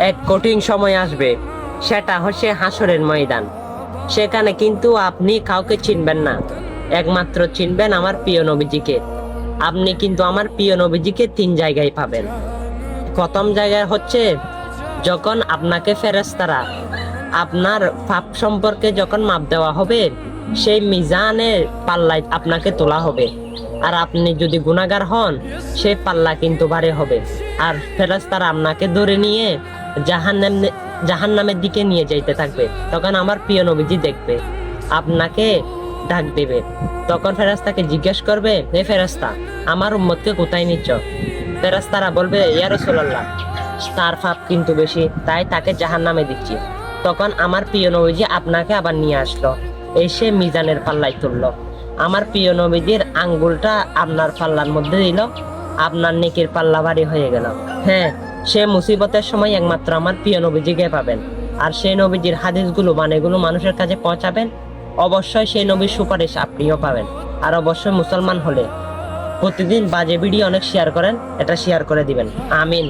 এক কঠিন সময় আসবে, সেটা হচ্ছে হাসরের ময়দান। সেখানে কিন্তু আপনি কাউকে চিনবেন না, একমাত্র চিনবেন আমার প্রিয় নবীজিকে। আপনি কিন্তু আমার প্রিয় নবীজিকে 3 জায়গায় পাবেন। প্রথম জায়গায় হচ্ছে যখন আপনাকে ফেরেশতারা আপনার পাপ সম্পর্কে যখন মাপ দেওয়া হবে, সেই মিজানের পাল্লায় আপনাকে তোলা হবে। আর আপনি যদি গুনাহগার হন, সেই পাল্লা কিন্তু ভারী হবে। আর ফেরেশতারা আপনাকে ধরে নিয়ে জাহান্নামের দিকে নিয়ে যাইতে থাকবে। তখন আমার প্রিয় নবীজি দেখবে, আপনাকে ডাক দেবে। তখন ফেরেশতাকে জিজ্ঞেস করবে, এ ফেরেশতা, আমার উম্মতকে কোথায় নিচ্ছ? ফেরেশতারা বলবে, ইয়া রাসূলুল্লাহ, তার পাপ কিন্তু বেশি, তাই তাকে জাহান্নামে দিচ্ছি। তখন আমার প্রিয় নবীজি আপনাকে আবার নিয়ে আসলো, এসে মিজানের পাল্লায় তুললো। আমার প্রিয় নবীজির আঙ্গুলটা আপনার পাল্লার মধ্যে দিল, আপনার নেকির পাল্লা ভারী হয়ে গেল। হ্যাঁ, সে মুসিবতের সময় একমাত্র আমার প্রিয় নবীজিকে পাবেন। আর সেই নবীজির হাদিসগুলো বাণীগুলো মানুষের কাছে পৌঁছাবেন, অবশ্যই সেই নবীর সুপারিশ আপনিও পাবেন। আর অবশ্যই মুসলমান হলে প্রতিদিন বাজে ভিডিও অনেক শেয়ার করেন, এটা শেয়ার করে দিবেন। আমিন।